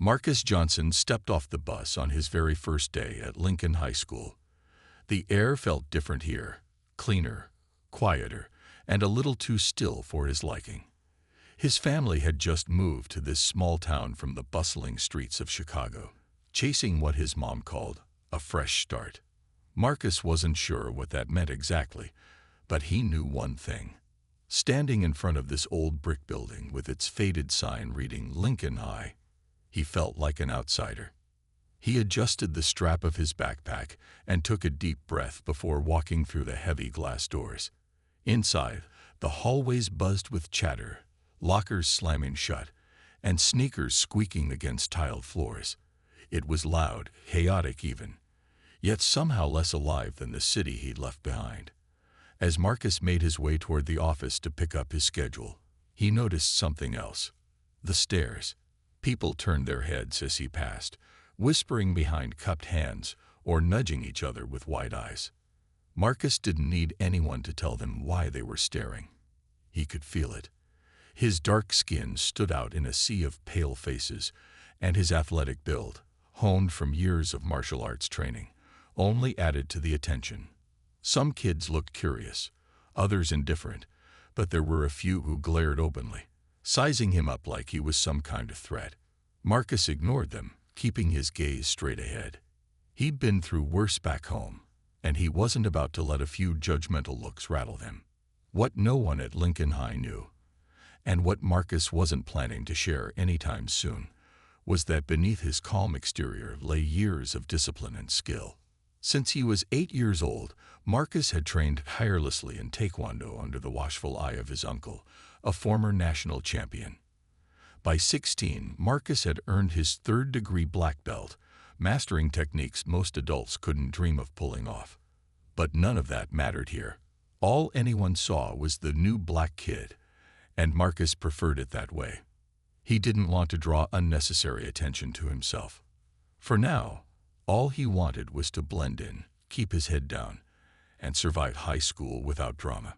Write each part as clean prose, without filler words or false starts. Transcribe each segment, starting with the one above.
Marcus Johnson stepped off the bus on his very first day at Lincoln High School. The air felt different here, cleaner, quieter, and a little too still for his liking. His family had just moved to this small town from the bustling streets of Chicago, chasing what his mom called a fresh start. Marcus wasn't sure what that meant exactly, but he knew one thing. Standing in front of this old brick building with its faded sign reading Lincoln High, he felt like an outsider. He adjusted the strap of his backpack and took a deep breath before walking through the heavy glass doors. Inside, the hallways buzzed with chatter, lockers slamming shut, and sneakers squeaking against tiled floors. It was loud, chaotic even, yet somehow less alive than the city he'd left behind. As Marcus made his way toward the office to pick up his schedule, he noticed something else. The stairs. People turned their heads as he passed, whispering behind cupped hands or nudging each other with wide eyes. Marcus didn't need anyone to tell them why they were staring. He could feel it. His dark skin stood out in a sea of pale faces, and his athletic build, honed from years of martial arts training, only added to the attention. Some kids looked curious, others indifferent, but there were a few who glared openly, sizing him up like he was some kind of threat. Marcus ignored them, keeping his gaze straight ahead. He'd been through worse back home, and he wasn't about to let a few judgmental looks rattle him. What no one at Lincoln High knew, and what Marcus wasn't planning to share anytime soon, was that beneath his calm exterior lay years of discipline and skill. Since he was 8 years old, Marcus had trained tirelessly in Taekwondo under the watchful eye of his uncle, a former national champion. By 16, Marcus had earned his third-degree black belt, mastering techniques most adults couldn't dream of pulling off. But none of that mattered here. All anyone saw was the new black kid, and Marcus preferred it that way. He didn't want to draw unnecessary attention to himself. For now, all he wanted was to blend in, keep his head down, and survive high school without drama.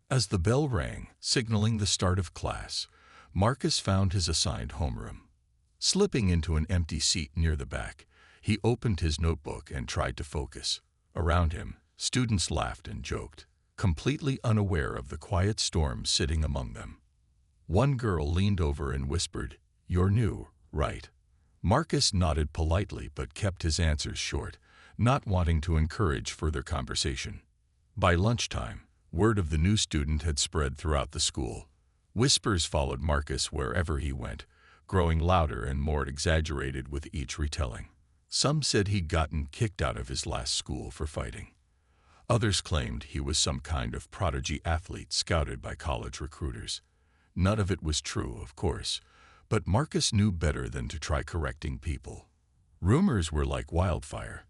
As the bell rang, signaling the start of class, Marcus found his assigned homeroom. Slipping into an empty seat near the back, he opened his notebook and tried to focus. Around him, students laughed and joked, completely unaware of the quiet storm sitting among them. One girl leaned over and whispered, "You're new, right?" Marcus nodded politely but kept his answers short, not wanting to encourage further conversation. By lunchtime, word of the new student had spread throughout the school. Whispers followed Marcus wherever he went, growing louder and more exaggerated with each retelling. Some said he'd gotten kicked out of his last school for fighting. Others claimed he was some kind of prodigy athlete scouted by college recruiters. None of it was true, of course, but Marcus knew better than to try correcting people. Rumors were like wildfire.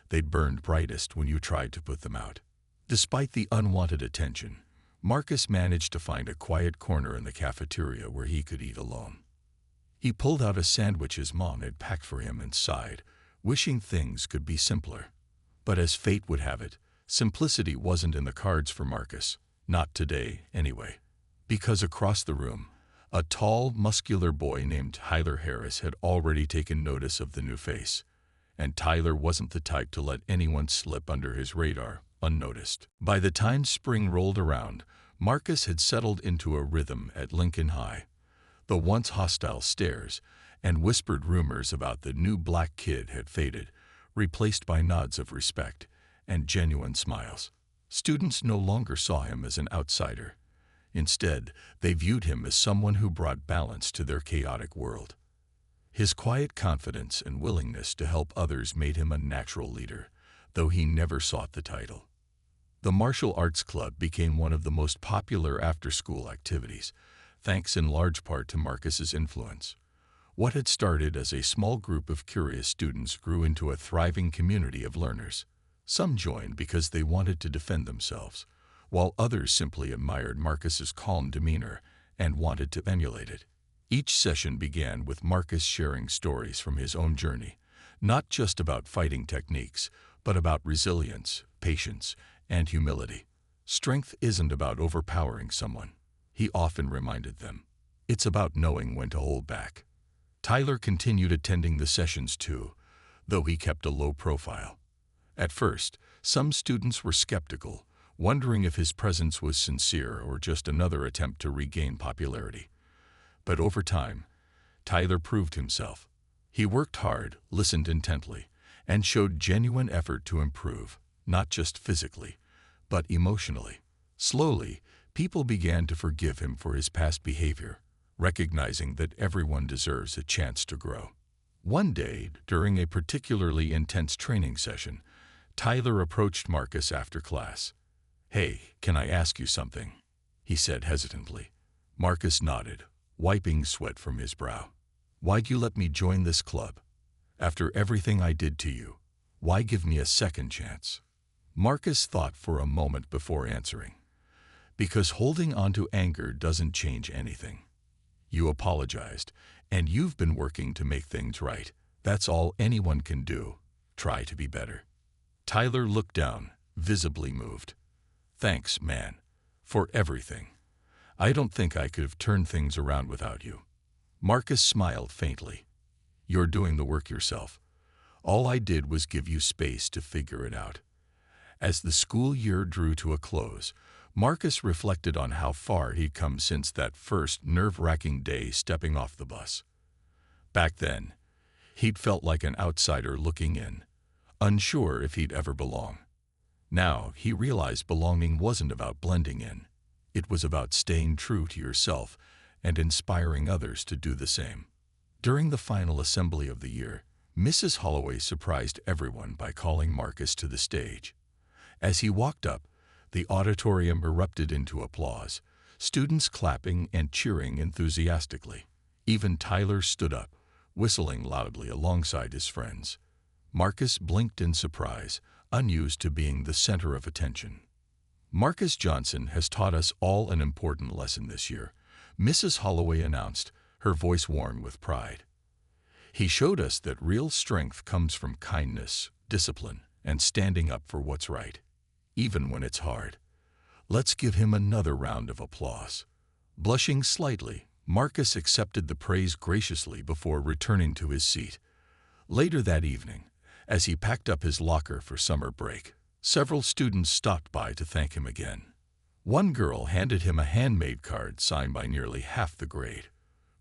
They burned brightest when you tried to put them out. Despite the unwanted attention, Marcus managed to find a quiet corner in the cafeteria where he could eat alone. He pulled out a sandwich his mom had packed for him and sighed, wishing things could be simpler. But as fate would have it, simplicity wasn't in the cards for Marcus, not today anyway. Because across the room, a tall, muscular boy named Tyler Harris had already taken notice of the new face, and Tyler wasn't the type to let anyone slip under his radar unnoticed. By the time spring rolled around, Marcus had settled into a rhythm at Lincoln High. The once hostile stares and whispered rumors about the new black kid had faded, replaced by nods of respect and genuine smiles. Students no longer saw him as an outsider. Instead, they viewed him as someone who brought balance to their chaotic world. His quiet confidence and willingness to help others made him a natural leader, though he never sought the title. The martial arts club became one of the most popular after-school activities, thanks in large part to Marcus's influence. What had started as a small group of curious students grew into a thriving community of learners. Some joined because they wanted to defend themselves, while others simply admired Marcus's calm demeanor and wanted to emulate it. Each session began with Marcus sharing stories from his own journey, not just about fighting techniques, but about resilience, patience, and humility. Strength isn't about overpowering someone, he often reminded them. It's about knowing when to hold back. Tyler continued attending the sessions too, though he kept a low profile. At first, some students were skeptical, wondering if his presence was sincere or just another attempt to regain popularity. But over time, Tyler proved himself. He worked hard, listened intently, and showed genuine effort to improve, not just physically, but emotionally. Slowly, people began to forgive him for his past behavior, recognizing that everyone deserves a chance to grow. One day, during a particularly intense training session, Tyler approached Marcus after class. "Hey, can I ask you something?" he said hesitantly. Marcus nodded, wiping sweat from his brow. "Why'd you let me join this club? After everything I did to you, why give me a second chance?" Marcus thought for a moment before answering. "Because holding on to anger doesn't change anything. You apologized, and you've been working to make things right. That's all anyone can do. Try to be better." Tyler looked down, visibly moved. "Thanks, man, for everything. I don't think I could have turned things around without you." Marcus smiled faintly. "You're doing the work yourself. All I did was give you space to figure it out." As the school year drew to a close, Marcus reflected on how far he'd come since that first nerve-wracking day stepping off the bus. Back then, he'd felt like an outsider looking in, unsure if he'd ever belong. Now, he realized belonging wasn't about blending in. It was about staying true to yourself and inspiring others to do the same. During the final assembly of the year, Mrs. Holloway surprised everyone by calling Marcus to the stage. As he walked up, the auditorium erupted into applause, students clapping and cheering enthusiastically. Even Tyler stood up, whistling loudly alongside his friends. Marcus blinked in surprise, unused to being the center of attention. "Marcus Johnson has taught us all an important lesson this year," Mrs. Holloway announced, her voice warm with pride. "He showed us that real strength comes from kindness, discipline, and standing up for what's right, even when it's hard." Let's give him another round of applause. Blushing slightly, Marcus accepted the praise graciously before returning to his seat. Later that evening, as he packed up his locker for summer break, several students stopped by to thank him again. One girl handed him a handmade card signed by nearly half the grade.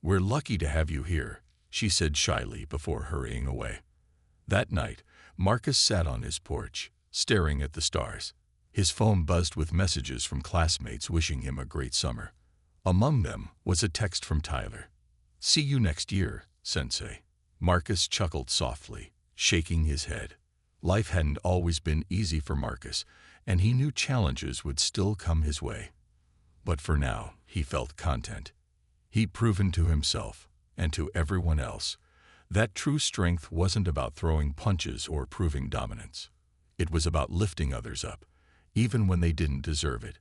"We're lucky to have you here," she said shyly before hurrying away. That night, Marcus sat on his porch, staring at the stars. His phone buzzed with messages from classmates wishing him a great summer. Among them was a text from Tyler. "See you next year, Sensei." Marcus chuckled softly, shaking his head. Life hadn't always been easy for Marcus, and he knew challenges would still come his way. But for now, he felt content. He'd proven to himself, and to everyone else, that true strength wasn't about throwing punches or proving dominance. It was about lifting others up, even when they didn't deserve it,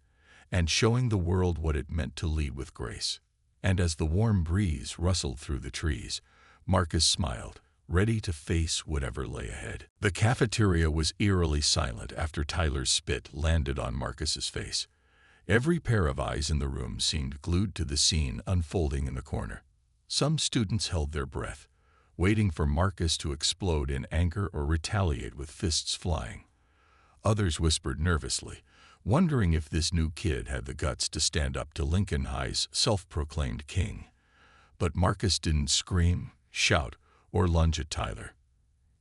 and showing the world what it meant to lead with grace. And as the warm breeze rustled through the trees, Marcus smiled, ready to face whatever lay ahead. The cafeteria was eerily silent after Tyler's spit landed on Marcus's face. Every pair of eyes in the room seemed glued to the scene unfolding in the corner. Some students held their breath, waiting for Marcus to explode in anger or retaliate with fists flying. Others whispered nervously, wondering if this new kid had the guts to stand up to Lincoln High's self-proclaimed king. But Marcus didn't scream, shout, or lunge at Tyler.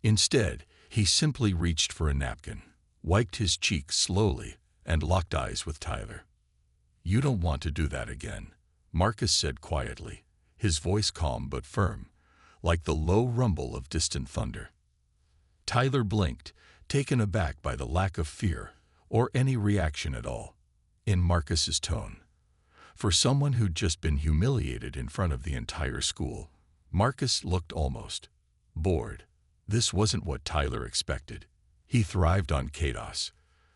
Instead, he simply reached for a napkin, wiped his cheeks slowly, and locked eyes with Tyler. "You don't want to do that again," Marcus said quietly, his voice calm but firm, like the low rumble of distant thunder. Tyler blinked, taken aback by the lack of fear or any reaction at all in Marcus's tone. For someone who'd just been humiliated in front of the entire school, Marcus looked almost bored. This wasn't what Tyler expected. He thrived on chaos,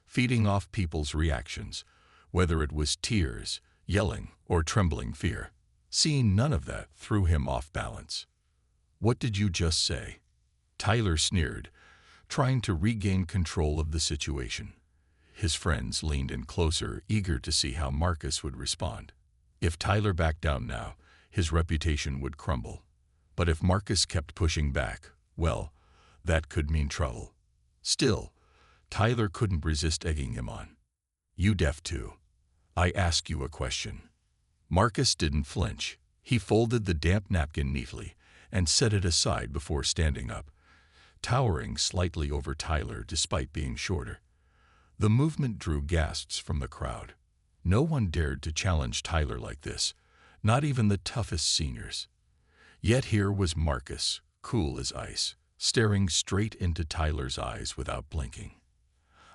feeding off people's reactions, whether it was tears, yelling, or trembling fear. Seeing none of that threw him off balance. "What did you just say?" Tyler sneered, trying to regain control of the situation. His friends leaned in closer, eager to see how Marcus would respond. If Tyler backed down now, his reputation would crumble. But if Marcus kept pushing back, well, that could mean trouble. Still, Tyler couldn't resist egging him on. "You deaf too? I ask you a question." Marcus didn't flinch. He folded the damp napkin neatly and set it aside before standing up, towering slightly over Tyler despite being shorter. The movement drew gasps from the crowd. No one dared to challenge Tyler like this, not even the toughest seniors. Yet here was Marcus, cool as ice, staring straight into Tyler's eyes without blinking.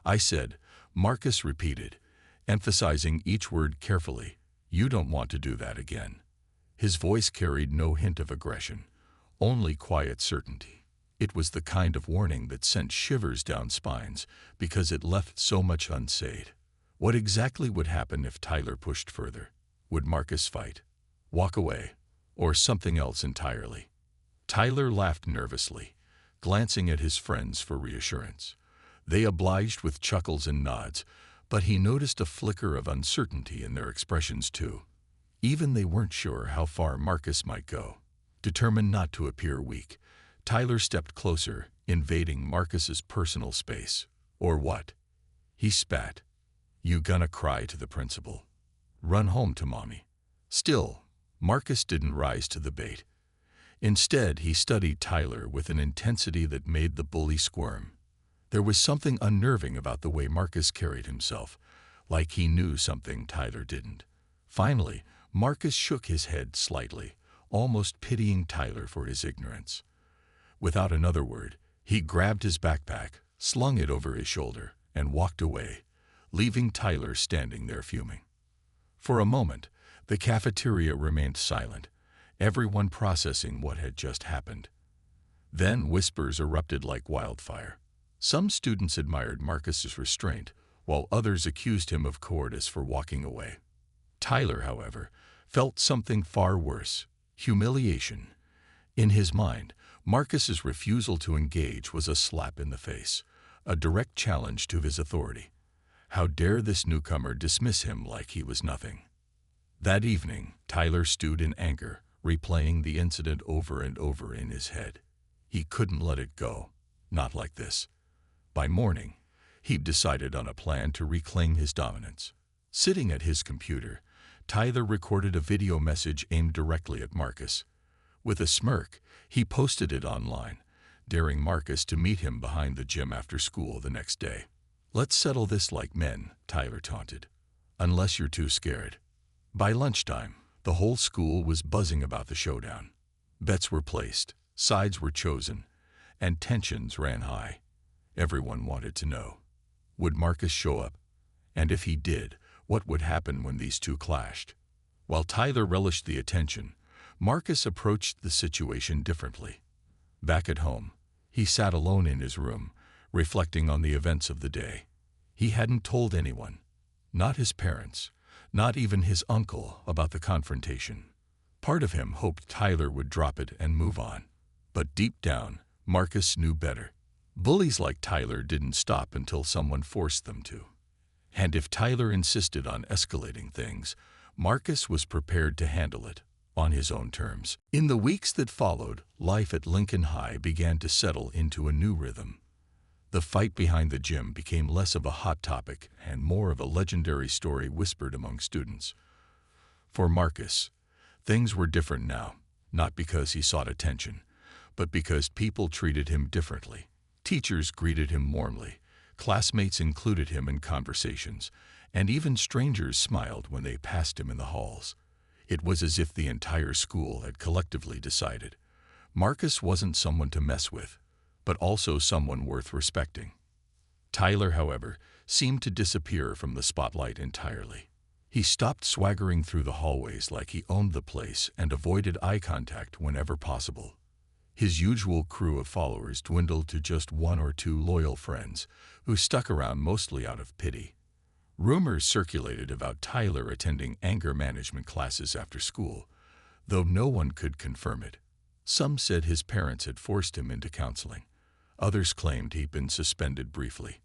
"I said," Marcus repeated, emphasizing each word carefully, "you don't want to do that again." His voice carried no hint of aggression, only quiet certainty. It was the kind of warning that sent shivers down spines because it left so much unsaid. What exactly would happen if Tyler pushed further? Would Marcus fight, walk away, or something else entirely? Tyler laughed nervously, glancing at his friends for reassurance. They obliged with chuckles and nods, but he noticed a flicker of uncertainty in their expressions too. Even they weren't sure how far Marcus might go. Determined not to appear weak, Tyler stepped closer, invading Marcus's personal space. "Or what?" He spat. "You gonna cry to the principal? Run home to mommy?" Still, Marcus didn't rise to the bait. Instead, he studied Tyler with an intensity that made the bully squirm. There was something unnerving about the way Marcus carried himself, like he knew something Tyler didn't. Finally, Marcus shook his head slightly, almost pitying Tyler for his ignorance. Without another word, he grabbed his backpack, slung it over his shoulder, and walked away, leaving Tyler standing there fuming. For a moment, the cafeteria remained silent, everyone processing what had just happened. Then whispers erupted like wildfire. Some students admired Marcus's restraint, while others accused him of cowardice for walking away. Tyler, however, felt something far worse: humiliation. In his mind, Marcus's refusal to engage was a slap in the face, a direct challenge to his authority. How dare this newcomer dismiss him like he was nothing? That evening, Tyler stewed in anger, replaying the incident over and over in his head. He couldn't let it go. Not like this. By morning, he'd decided on a plan to reclaim his dominance. Sitting at his computer, Tyler recorded a video message aimed directly at Marcus. With a smirk, he posted it online, daring Marcus to meet him behind the gym after school the next day. "Let's settle this like men," Tyler taunted. "Unless you're too scared." By lunchtime, the whole school was buzzing about the showdown. Bets were placed, sides were chosen, and tensions ran high. Everyone wanted to know, would Marcus show up? And if he did, what would happen when these two clashed? While Tyler relished the attention, Marcus approached the situation differently. Back at home, he sat alone in his room, reflecting on the events of the day. He hadn't told anyone, not his parents, not even his uncle, about the confrontation. Part of him hoped Tyler would drop it and move on. But deep down, Marcus knew better. Bullies like Tyler didn't stop until someone forced them to. And if Tyler insisted on escalating things, Marcus was prepared to handle it on his own terms. In the weeks that followed, life at Lincoln High began to settle into a new rhythm. The fight behind the gym became less of a hot topic and more of a legendary story whispered among students. For Marcus, things were different now, not because he sought attention, but because people treated him differently. Teachers greeted him warmly, classmates included him in conversations, and even strangers smiled when they passed him in the halls. It was as if the entire school had collectively decided Marcus wasn't someone to mess with, but also someone worth respecting. Tyler, however, seemed to disappear from the spotlight entirely. He stopped swaggering through the hallways like he owned the place and avoided eye contact whenever possible. His usual crew of followers dwindled to just one or two loyal friends who stuck around mostly out of pity. Rumors circulated about Tyler attending anger management classes after school, though no one could confirm it. Some said his parents had forced him into counseling. Others claimed he'd been suspended briefly.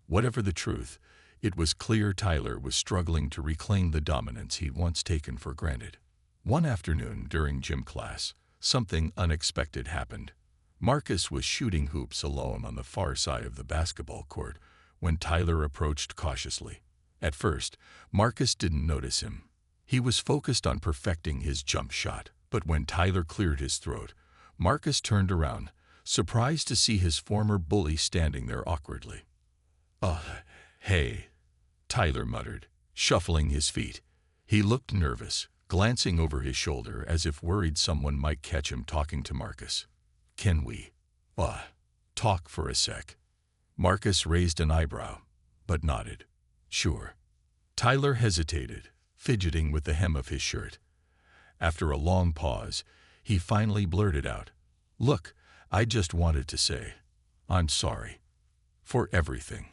Whatever the truth, it was clear Tyler was struggling to reclaim the dominance he'd once taken for granted. One afternoon during gym class, something unexpected happened. Marcus was shooting hoops alone on the far side of the basketball court when Tyler approached cautiously. At first, Marcus didn't notice him. He was focused on perfecting his jump shot, but when Tyler cleared his throat, Marcus turned around, surprised to see his former bully standing there awkwardly. Hey," Tyler muttered, shuffling his feet. He looked nervous, glancing over his shoulder as if worried someone might catch him talking to Marcus. "Can we, talk for a sec?" Marcus raised an eyebrow, but nodded. "Sure." Tyler hesitated, fidgeting with the hem of his shirt. After a long pause, he finally blurted out, "Look, I just wanted to say, I'm sorry. For everything.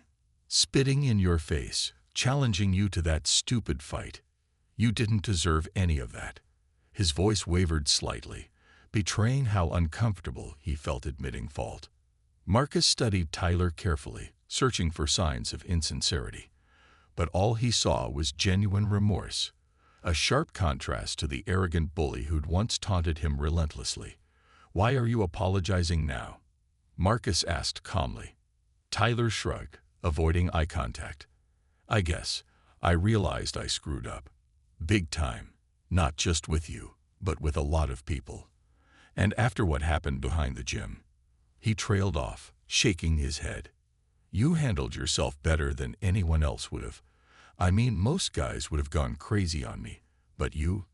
Spitting in your face, challenging you to that stupid fight. You didn't deserve any of that." His voice wavered slightly, betraying how uncomfortable he felt admitting fault. Marcus studied Tyler carefully, searching for signs of insincerity. But all he saw was genuine remorse, a sharp contrast to the arrogant bully who'd once taunted him relentlessly. "Why are you apologizing now?" Marcus asked calmly. Tyler shrugged, avoiding eye contact. "I guess I realized I screwed up. Big time. Not just with you, but with a lot of people. And after what happened behind the gym." He trailed off, shaking his head. "You handled yourself better than anyone else would have. I mean, most guys would have gone crazy on me, but you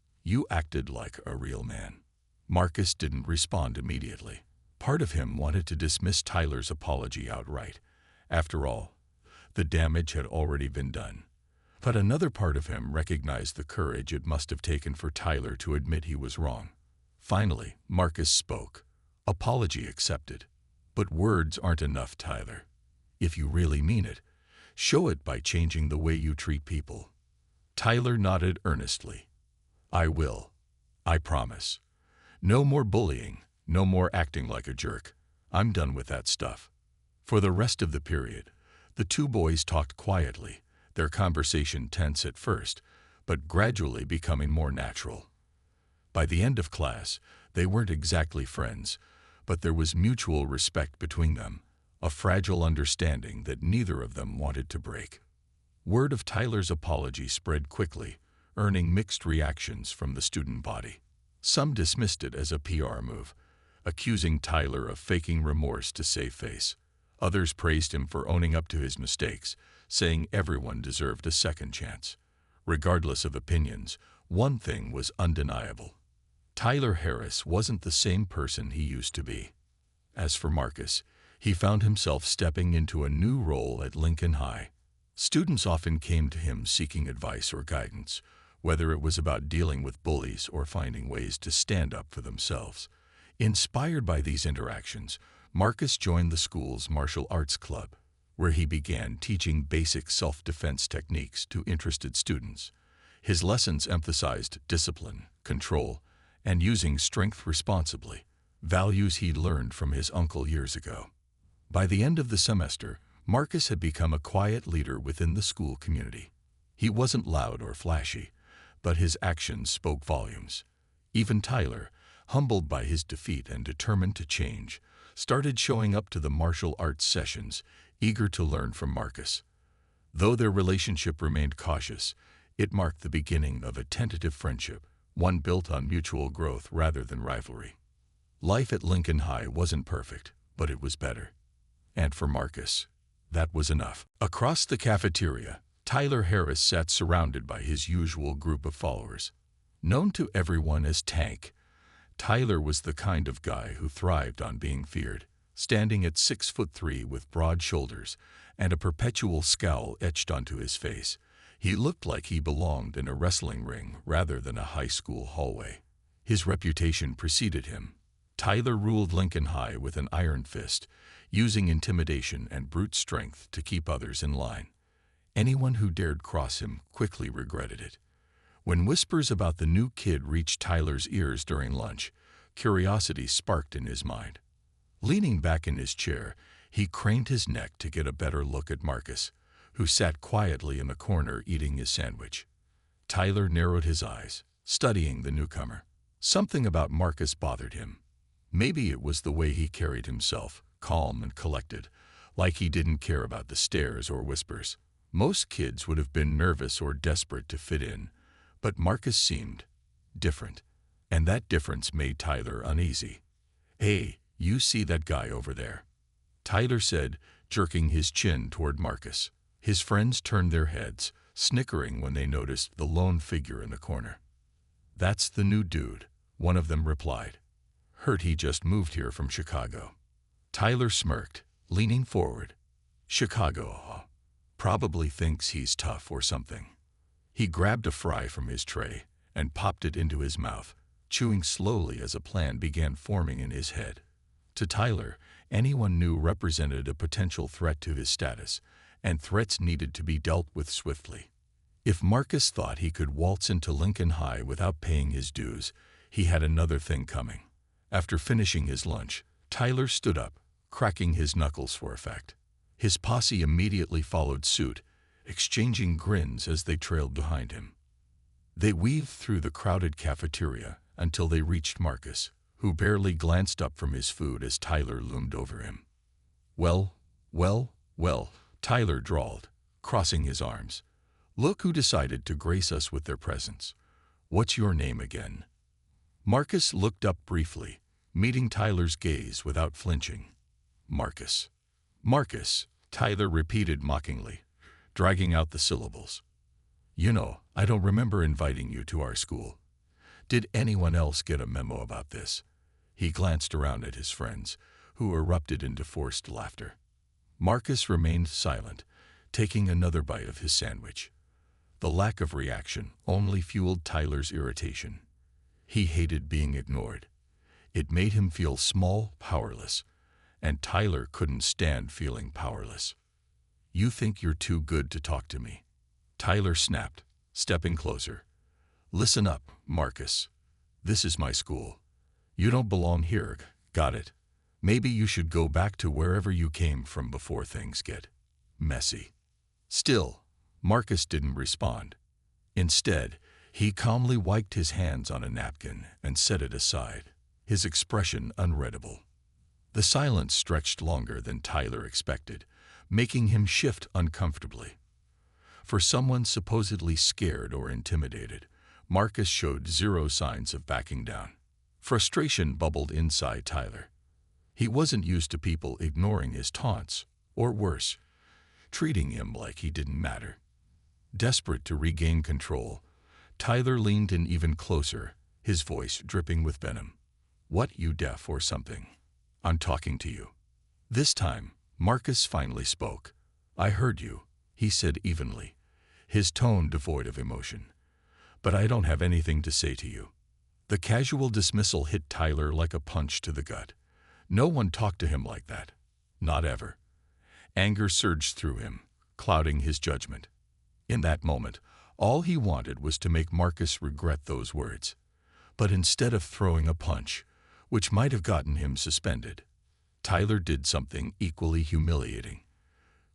acted like a real man." Marcus didn't respond immediately. Part of him wanted to dismiss Tyler's apology outright. After all, the damage had already been done. But another part of him recognized the courage it must have taken for Tyler to admit he was wrong. Finally, Marcus spoke. "Apology accepted. But words aren't enough, Tyler. If you really mean it, show it by changing the way you treat people." Tyler nodded earnestly. "I will. I promise. No more bullying, no more acting like a jerk. I'm done with that stuff." For the rest of the period, the two boys talked quietly, their conversation tense at first, but gradually becoming more natural. By the end of class, they weren't exactly friends, but there was mutual respect between them, a fragile understanding that neither of them wanted to break. Word of Tyler's apology spread quickly, earning mixed reactions from the student body. Some dismissed it as a PR move, accusing Tyler of faking remorse to save face. Others praised him for owning up to his mistakes, saying everyone deserved a second chance. Regardless of opinions, one thing was undeniable. Tyler Harris wasn't the same person he used to be. As for Marcus, he found himself stepping into a new role at Lincoln High. Students often came to him seeking advice or guidance, whether it was about dealing with bullies or finding ways to stand up for themselves. Inspired by these interactions, Marcus joined the school's martial arts club, where he began teaching basic self-defense techniques to interested students. His lessons emphasized discipline, control, and using strength responsibly, values he'd learned from his uncle years ago. By the end of the semester, Marcus had become a quiet leader within the school community. He wasn't loud or flashy, but his actions spoke volumes. Even Tyler, humbled by his defeat and determined to change, started showing up to the martial arts sessions, eager to learn from Marcus. Though their relationship remained cautious, it marked the beginning of a tentative friendship, one built on mutual growth rather than rivalry. Life at Lincoln High wasn't perfect, but it was better. And for Marcus, that was enough. Across the cafeteria, Tyler Harris sat surrounded by his usual group of followers. Known to everyone as Tank, Tyler was the kind of guy who thrived on being feared, standing at 6'3" with broad shoulders and a perpetual scowl etched onto his face. He looked like he belonged in a wrestling ring rather than a high school hallway. His reputation preceded him. Tyler ruled Lincoln High with an iron fist, using intimidation and brute strength to keep others in line. Anyone who dared cross him quickly regretted it. When whispers about the new kid reached Tyler's ears during lunch, curiosity sparked in his mind. Leaning back in his chair, he craned his neck to get a better look at Marcus, who sat quietly in the corner eating his sandwich. Tyler narrowed his eyes, studying the newcomer. Something about Marcus bothered him. Maybe it was the way he carried himself, calm and collected, like he didn't care about the stares or whispers. Most kids would have been nervous or desperate to fit in, but Marcus seemed different, and that difference made Tyler uneasy. "Hey, you see that guy over there?" Tyler said, jerking his chin toward Marcus. His friends turned their heads, snickering when they noticed the lone figure in the corner. "That's the new dude," one of them replied. "Heard he just moved here from Chicago." Tyler smirked, leaning forward. "Chicago, huh? Probably thinks he's tough or something." He grabbed a fry from his tray and popped it into his mouth, chewing slowly as a plan began forming in his head. To Tyler, anyone new represented a potential threat to his status, and threats needed to be dealt with swiftly. If Marcus thought he could waltz into Lincoln High without paying his dues, he had another thing coming. After finishing his lunch, Tyler stood up, cracking his knuckles for effect. His posse immediately followed suit, exchanging grins as they trailed behind him. They weaved through the crowded cafeteria until they reached Marcus, who barely glanced up from his food as Tyler loomed over him. Well, Tyler drawled, crossing his arms. "Look who decided to grace us with their presence. What's your name again?" Marcus looked up briefly, meeting Tyler's gaze without flinching. "Marcus." "Marcus," Tyler repeated mockingly, dragging out the syllables. "You know, I don't remember inviting you to our school. Did anyone else get a memo about this?" He glanced around at his friends, who erupted into forced laughter. Marcus remained silent, taking another bite of his sandwich. The lack of reaction only fueled Tyler's irritation. He hated being ignored. It made him feel small, powerless, and Tyler couldn't stand feeling powerless. "You think you're too good to talk to me?" Tyler snapped, stepping closer. "Listen up, Marcus. This is my school. You don't belong here, got it? Maybe you should go back to wherever you came from before things get messy." Still, Marcus didn't respond. Instead, he calmly wiped his hands on a napkin and set it aside, his expression unreadable. The silence stretched longer than Tyler expected, making him shift uncomfortably. For someone supposedly scared or intimidated, Marcus showed zero signs of backing down. Frustration bubbled inside Tyler. He wasn't used to people ignoring his taunts, or worse, treating him like he didn't matter. Desperate to regain control, Tyler leaned in even closer, his voice dripping with venom. "What, you deaf or something? I'm talking to you." This time, Marcus finally spoke. "I heard you," he said evenly, his tone devoid of emotion. "But I don't have anything to say to you." The casual dismissal hit Tyler like a punch to the gut. No one talked to him like that. Not ever. Anger surged through him, clouding his judgment. In that moment, all he wanted was to make Marcus regret those words. But instead of throwing a punch, which might have gotten him suspended, Tyler did something equally humiliating.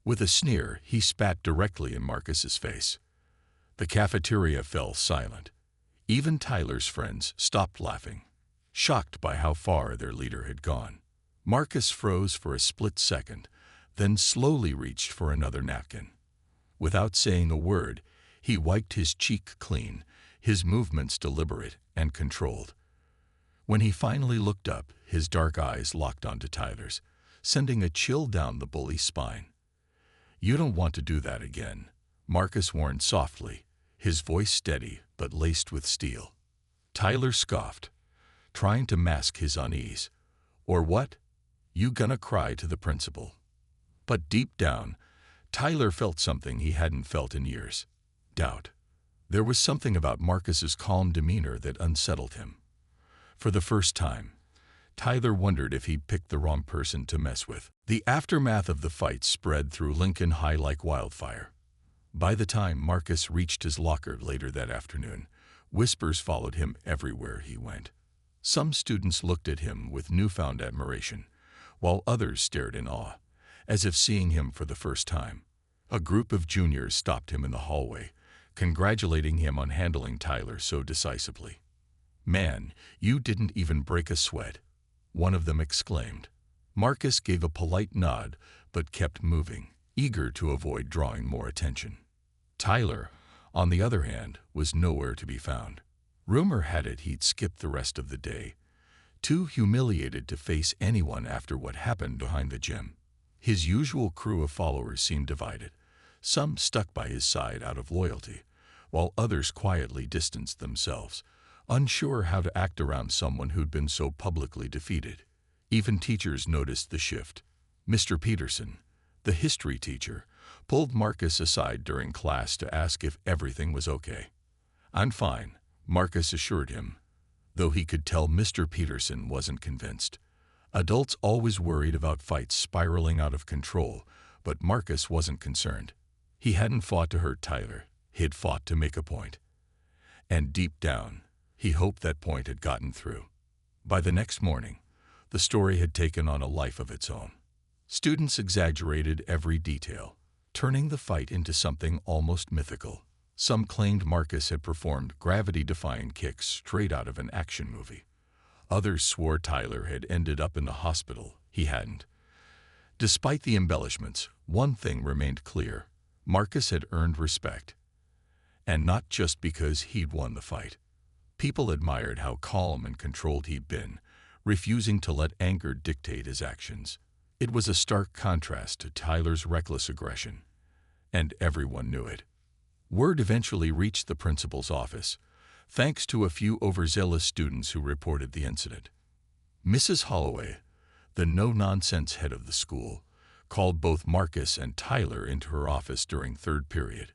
With a sneer, he spat directly in Marcus's face. The cafeteria fell silent. Even Tyler's friends stopped laughing, shocked by how far their leader had gone. Marcus froze for a split second, then slowly reached for another napkin. Without saying a word, he wiped his cheek clean, his movements deliberate and controlled. When he finally looked up, his dark eyes locked onto Tyler's, sending a chill down the bully's spine. "You don't want to do that again," Marcus warned softly, his voice steady but laced with steel. Tyler scoffed, trying to mask his unease. "Or what? You gonna cry to the principal?" But deep down, Tyler felt something he hadn't felt in years. Doubt. There was something about Marcus's calm demeanor that unsettled him. For the first time, Tyler wondered if he'd picked the wrong person to mess with. The aftermath of the fight spread through Lincoln High like wildfire. By the time Marcus reached his locker later that afternoon, whispers followed him everywhere he went. Some students looked at him with newfound admiration, while others stared in awe, as if seeing him for the first time. A group of juniors stopped him in the hallway, congratulating him on handling Tyler so decisively. "Man, you didn't even break a sweat," one of them exclaimed. Marcus gave a polite nod but kept moving, eager to avoid drawing more attention. Tyler, on the other hand, was nowhere to be found. Rumor had it he'd skipped the rest of the day, too humiliated to face anyone after what happened behind the gym. His usual crew of followers seemed divided. Some stuck by his side out of loyalty, while others quietly distanced themselves, unsure how to act around someone who'd been so publicly defeated. Even teachers noticed the shift. Mr. Peterson, the history teacher, pulled Marcus aside during class to ask if everything was okay. "I'm fine," Marcus assured him, though he could tell Mr. Peterson wasn't convinced. Adults always worried about fights spiraling out of control, but Marcus wasn't concerned. He hadn't fought to hurt Tyler, he'd fought to make a point. And deep down, he hoped that point had gotten through. By the next morning, the story had taken on a life of its own. Students exaggerated every detail, turning the fight into something almost mythical. Some claimed Marcus had performed gravity-defying kicks straight out of an action movie. Others swore Tyler had ended up in the hospital. He hadn't. Despite the embellishments, one thing remained clear. Marcus had earned respect. And not just because he'd won the fight. People admired how calm and controlled he'd been, refusing to let anger dictate his actions. It was a stark contrast to Tyler's reckless aggression, and everyone knew it. Word eventually reached the principal's office, thanks to a few overzealous students who reported the incident. Mrs. Holloway, the no-nonsense head of the school, called both Marcus and Tyler into her office during third period.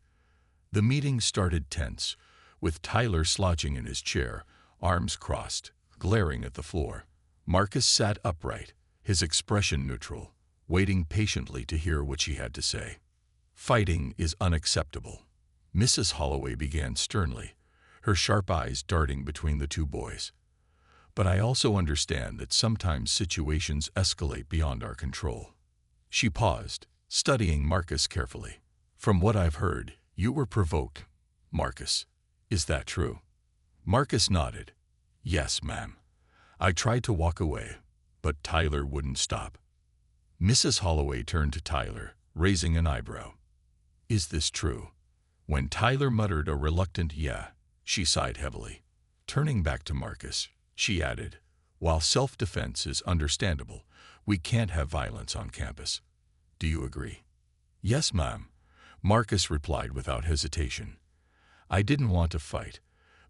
The meeting started tense, with Tyler slouching in his chair, arms crossed, glaring at the floor. Marcus sat upright, his expression neutral, waiting patiently to hear what she had to say. "Fighting is unacceptable," Mrs. Holloway began sternly, her sharp eyes darting between the two boys. "But I also understand that sometimes situations escalate beyond our control." She paused, studying Marcus carefully. "From what I've heard, you were provoked, Marcus. Is that true?" Marcus nodded. "Yes, ma'am. I tried to walk away, but Tyler wouldn't stop." Mrs. Holloway turned to Tyler, raising an eyebrow. "Is this true?" When Tyler muttered a reluctant "yeah," she sighed heavily. Turning back to Marcus, she added, "While self-defense is understandable, we can't have violence on campus. Do you agree?" "Yes, ma'am," Marcus replied without hesitation. "I didn't want to fight,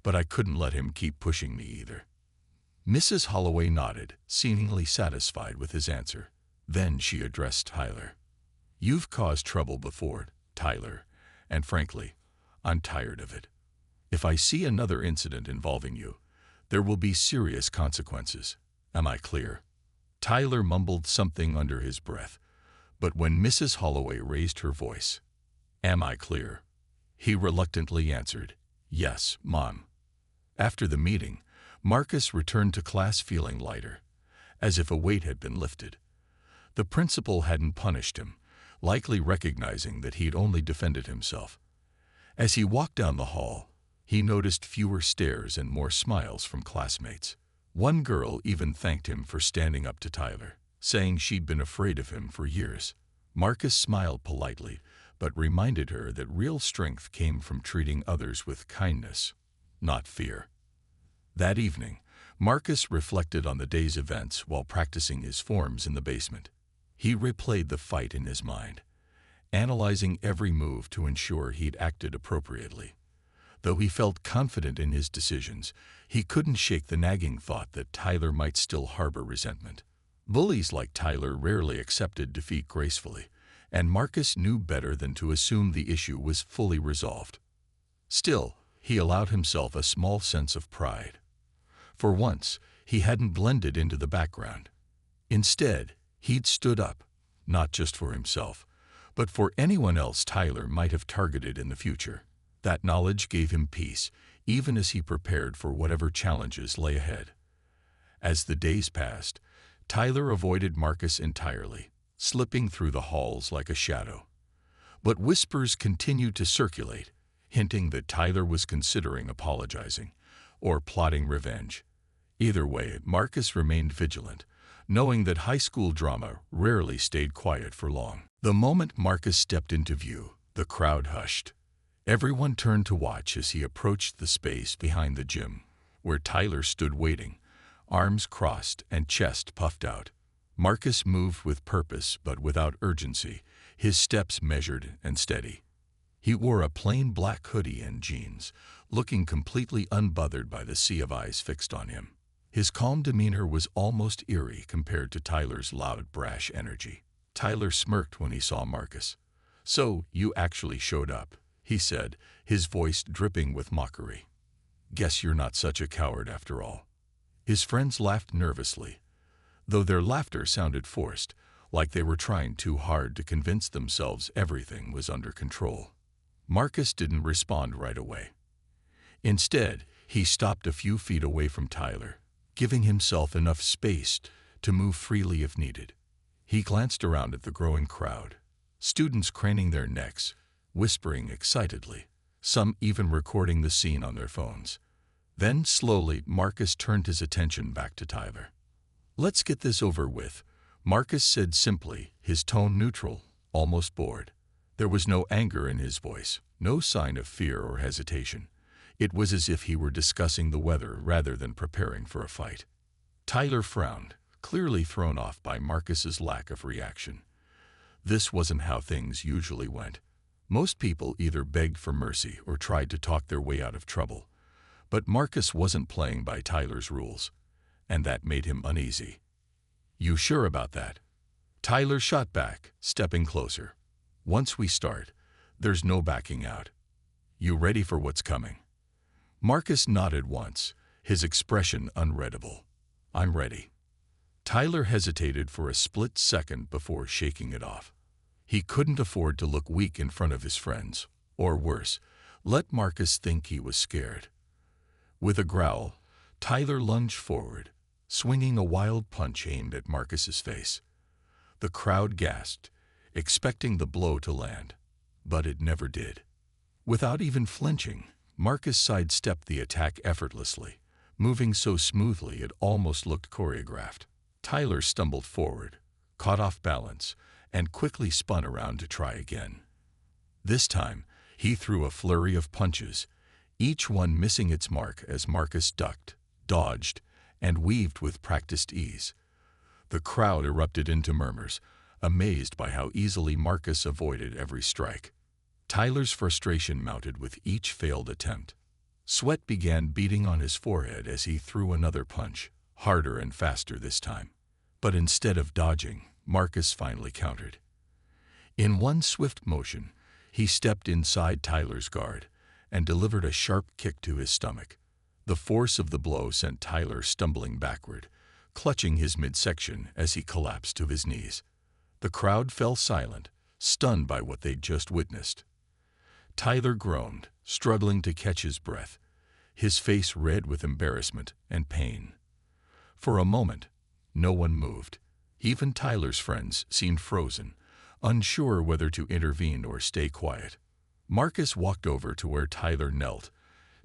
but I couldn't let him keep pushing me either." Mrs. Holloway nodded, seemingly satisfied with his answer. Then she addressed Tyler. "You've caused trouble before, Tyler, and frankly, I'm tired of it. If I see another incident involving you, there will be serious consequences. Am I clear?" Tyler mumbled something under his breath, but when Mrs. Holloway raised her voice, "Am I clear?" he reluctantly answered, "Yes, Mom." After the meeting, Marcus returned to class feeling lighter, as if a weight had been lifted. The principal hadn't punished him, likely recognizing that he'd only defended himself. As he walked down the hall, he noticed fewer stares and more smiles from classmates. One girl even thanked him for standing up to Tyler, saying she'd been afraid of him for years. Marcus smiled politely, but reminded her that real strength came from treating others with kindness, not fear. That evening, Marcus reflected on the day's events while practicing his forms in the basement. He replayed the fight in his mind, analyzing every move to ensure he'd acted appropriately. Though he felt confident in his decisions, he couldn't shake the nagging thought that Tyler might still harbor resentment. Bullies like Tyler rarely accepted defeat gracefully, and Marcus knew better than to assume the issue was fully resolved. Still, he allowed himself a small sense of pride. For once, he hadn't blended into the background. Instead, he'd stood up, not just for himself, but for anyone else Tyler might have targeted in the future. That knowledge gave him peace, even as he prepared for whatever challenges lay ahead. As the days passed, Tyler avoided Marcus entirely, slipping through the halls like a shadow. But whispers continued to circulate, hinting that Tyler was considering apologizing, or plotting revenge. Either way, Marcus remained vigilant, knowing that high school drama rarely stayed quiet for long. The moment Marcus stepped into view, the crowd hushed. Everyone turned to watch as he approached the space behind the gym, where Tyler stood waiting, arms crossed and chest puffed out. Marcus moved with purpose but without urgency, his steps measured and steady. He wore a plain black hoodie and jeans, looking completely unbothered by the sea of eyes fixed on him. His calm demeanor was almost eerie compared to Tyler's loud, brash energy. Tyler smirked when he saw Marcus. "So, you actually showed up," he said, his voice dripping with mockery. "Guess you're not such a coward after all." His friends laughed nervously, though their laughter sounded forced, like they were trying too hard to convince themselves everything was under control. Marcus didn't respond right away. Instead, he stopped a few feet away from Tyler, giving himself enough space to move freely if needed. He glanced around at the growing crowd, students craning their necks, whispering excitedly, some even recording the scene on their phones. Then, slowly, Marcus turned his attention back to Tyler. "Let's get this over with," Marcus said simply, his tone neutral, almost bored. There was no anger in his voice, no sign of fear or hesitation. It was as if he were discussing the weather rather than preparing for a fight. Tyler frowned, clearly thrown off by Marcus's lack of reaction. This wasn't how things usually went. Most people either begged for mercy or tried to talk their way out of trouble. But Marcus wasn't playing by Tyler's rules, and that made him uneasy. "You sure about that?" Tyler shot back, stepping closer. "Once we start, there's no backing out. You ready for what's coming?" Marcus nodded once, his expression unreadable. "I'm ready." Tyler hesitated for a split second before shaking it off. He couldn't afford to look weak in front of his friends, or worse, let Marcus think he was scared. With a growl, Tyler lunged forward, swinging a wild punch aimed at Marcus's face. The crowd gasped, expecting the blow to land, but it never did. Without even flinching, Marcus sidestepped the attack effortlessly, moving so smoothly it almost looked choreographed. Tyler stumbled forward, caught off balance, and quickly spun around to try again. This time, he threw a flurry of punches, each one missing its mark as Marcus ducked, dodged, and weaved with practiced ease. The crowd erupted into murmurs, amazed by how easily Marcus avoided every strike. Tyler's frustration mounted with each failed attempt. Sweat began beading on his forehead as he threw another punch, harder and faster this time. But instead of dodging, Marcus finally countered. In one swift motion, he stepped inside Tyler's guard and delivered a sharp kick to his stomach. The force of the blow sent Tyler stumbling backward, clutching his midsection as he collapsed to his knees. The crowd fell silent, stunned by what they'd just witnessed. Tyler groaned, struggling to catch his breath, his face red with embarrassment and pain. For a moment, no one moved. Even Tyler's friends seemed frozen, unsure whether to intervene or stay quiet. Marcus walked over to where Tyler knelt,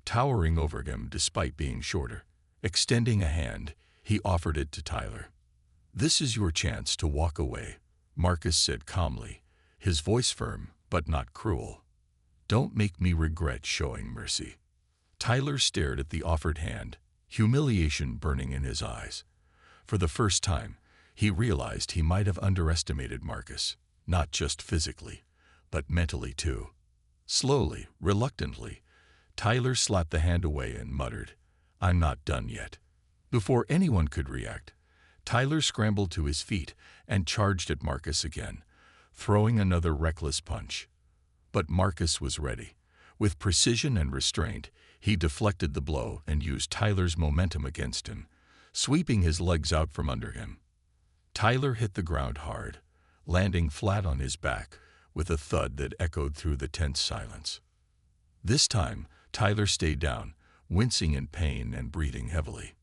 towering over him despite being shorter. Extending a hand, he offered it to Tyler. "This is your chance to walk away," Marcus said calmly, his voice firm but not cruel. "Don't make me regret showing mercy." Tyler stared at the offered hand, humiliation burning in his eyes. For the first time, he realized he might have underestimated Marcus, not just physically, but mentally too. Slowly, reluctantly, Tyler slapped the hand away and muttered, "I'm not done yet." Before anyone could react, Tyler scrambled to his feet and charged at Marcus again, throwing another reckless punch. But Marcus was ready. With precision and restraint, he deflected the blow and used Tyler's momentum against him, sweeping his legs out from under him. Tyler hit the ground hard, landing flat on his back with a thud that echoed through the tense silence. This time, Tyler stayed down, wincing in pain and breathing heavily.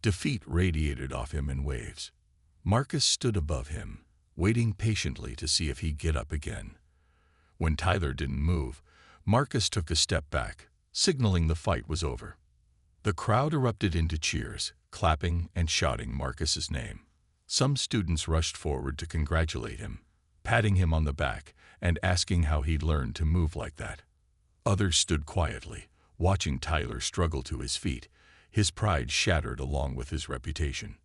Defeat radiated off him in waves. Marcus stood above him, waiting patiently to see if he'd get up again. When Tyler didn't move, Marcus took a step back, signaling the fight was over. The crowd erupted into cheers, clapping and shouting Marcus's name. Some students rushed forward to congratulate him, patting him on the back and asking how he'd learned to move like that. Others stood quietly, watching Tyler struggle to his feet, his pride shattered along with his reputation.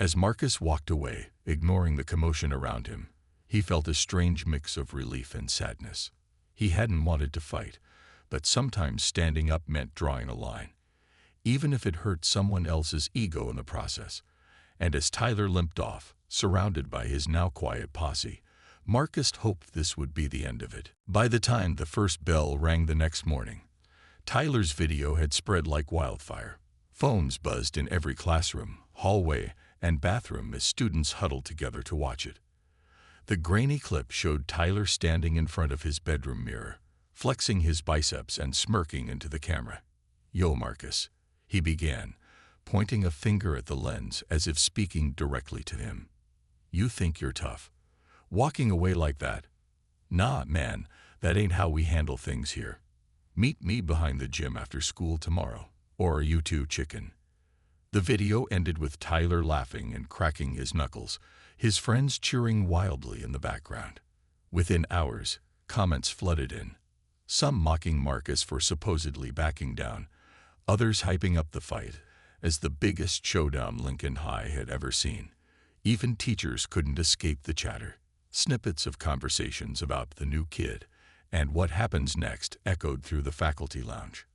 As Marcus walked away, ignoring the commotion around him, he felt a strange mix of relief and sadness. He hadn't wanted to fight, but sometimes standing up meant drawing a line, even if it hurt someone else's ego in the process. And as Tyler limped off, surrounded by his now quiet posse, Marcus hoped this would be the end of it. By the time the first bell rang the next morning, Tyler's video had spread like wildfire. Phones buzzed in every classroom, hallway, and bathroom as students huddled together to watch it. The grainy clip showed Tyler standing in front of his bedroom mirror, flexing his biceps and smirking into the camera. "Yo, Marcus," he began, pointing a finger at the lens as if speaking directly to him. "You think you're tough? Walking away like that? Nah, man, that ain't how we handle things here. Meet me behind the gym after school tomorrow. Or are you too chicken?" The video ended with Tyler laughing and cracking his knuckles, his friends cheering wildly in the background. Within hours, comments flooded in, some mocking Marcus for supposedly backing down, others hyping up the fight as the biggest showdown Lincoln High had ever seen. Even teachers couldn't escape the chatter. Snippets of conversations about the new kid and what happens next echoed through the faculty lounge.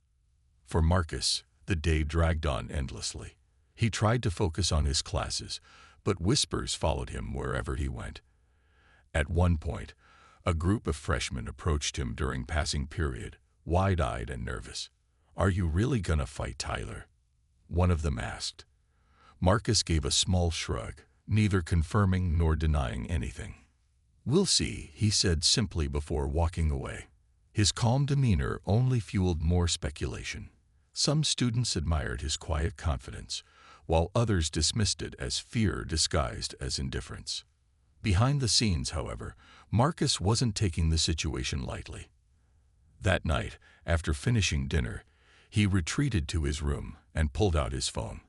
For Marcus, the day dragged on endlessly. He tried to focus on his classes, but whispers followed him wherever he went. At one point, a group of freshmen approached him during passing period, wide-eyed and nervous. "Are you really gonna fight Tyler?" one of them asked. Marcus gave a small shrug, neither confirming nor denying anything. "We'll see," he said simply before walking away. His calm demeanor only fueled more speculation. Some students admired his quiet confidence, while others dismissed it as fear disguised as indifference. Behind the scenes, however, Marcus wasn't taking the situation lightly. That night, after finishing dinner, he retreated to his room and pulled out his phone.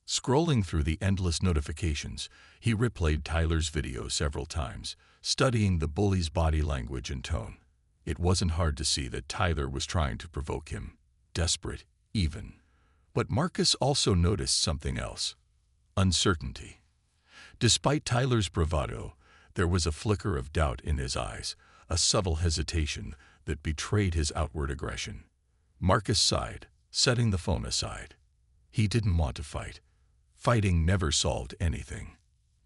Scrolling through the endless notifications, he replayed Tyler's video several times, studying the bully's body language and tone. It wasn't hard to see that Tyler was trying to provoke him, desperate, even. But Marcus also noticed something else: uncertainty. Despite Tyler's bravado, there was a flicker of doubt in his eyes, a subtle hesitation that betrayed his outward aggression. Marcus sighed, setting the phone aside. He didn't want to fight. Fighting never solved anything.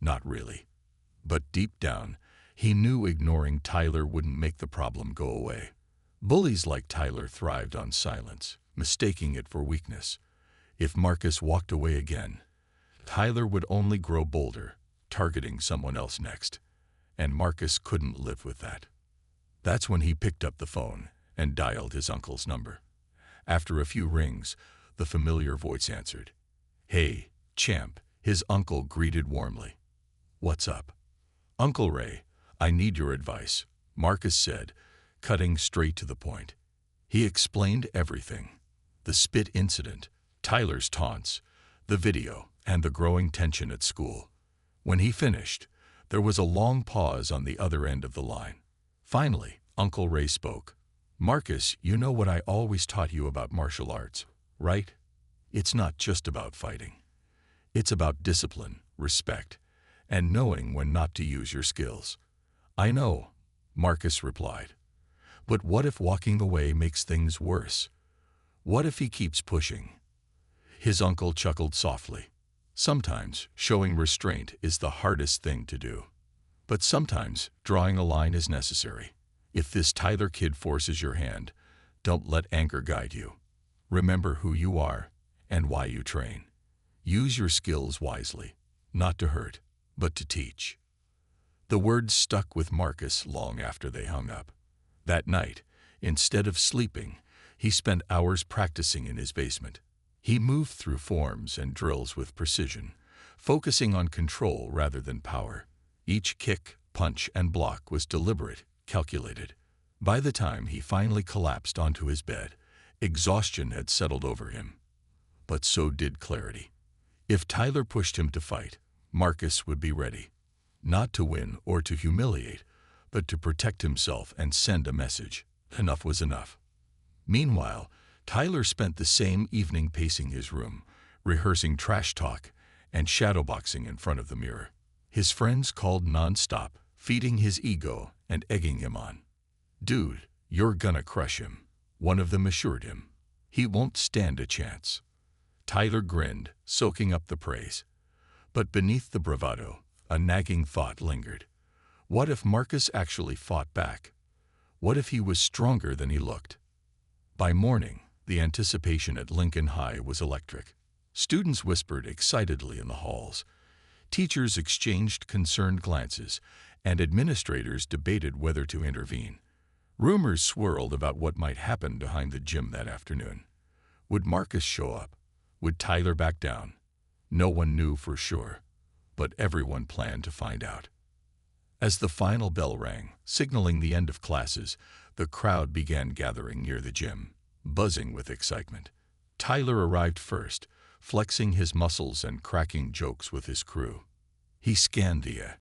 Not really. But deep down, he knew ignoring Tyler wouldn't make the problem go away. Bullies like Tyler thrived on silence, mistaking it for weakness. If Marcus walked away again, Tyler would only grow bolder, targeting someone else next. And Marcus couldn't live with that. That's when he picked up the phone and dialed his uncle's number. After a few rings, the familiar voice answered. "Hey, champ," his uncle greeted warmly. "What's up?" "Uncle Ray, I need your advice," Marcus said, cutting straight to the point. He explained everything: the spit incident, Tyler's taunts, the video, and the growing tension at school. When he finished, there was a long pause on the other end of the line. Finally, Uncle Ray spoke. "Marcus, you know what I always taught you about martial arts, right? It's not just about fighting. It's about discipline, respect, and knowing when not to use your skills." "I know," Marcus replied. "But what if walking away makes things worse? What if he keeps pushing?" His uncle chuckled softly. "Sometimes showing restraint is the hardest thing to do. But sometimes drawing a line is necessary. If this Tyler kid forces your hand, don't let anger guide you. Remember who you are and why you train. Use your skills wisely, not to hurt, but to teach." The words stuck with Marcus long after they hung up. That night, instead of sleeping, he spent hours practicing in his basement. He moved through forms and drills with precision, focusing on control rather than power. Each kick, punch, and block was deliberate, calculated. By the time he finally collapsed onto his bed, exhaustion had settled over him. but so did clarity. If Tyler pushed him to fight, Marcus would be ready, not to win or to humiliate, but to protect himself and send a message. Enough was enough. Meanwhile, Tyler spent the same evening pacing his room, rehearsing trash talk and shadowboxing in front of the mirror. His friends called nonstop, feeding his ego and egging him on. "Dude, you're gonna crush him," one of them assured him. "He won't stand a chance." Tyler grinned, soaking up the praise. But beneath the bravado, a nagging thought lingered. What if Marcus actually fought back? What if he was stronger than he looked? By morning, the anticipation at Lincoln High was electric. Students whispered excitedly in the halls. Teachers exchanged concerned glances, and administrators debated whether to intervene. Rumors swirled about what might happen behind the gym that afternoon. Would Marcus show up? Would Tyler back down? No one knew for sure, but everyone planned to find out. As the final bell rang, signaling the end of classes, the crowd began gathering near the gym, buzzing with excitement. Tyler arrived first, flexing his muscles and cracking jokes with his crew. He scanned the air,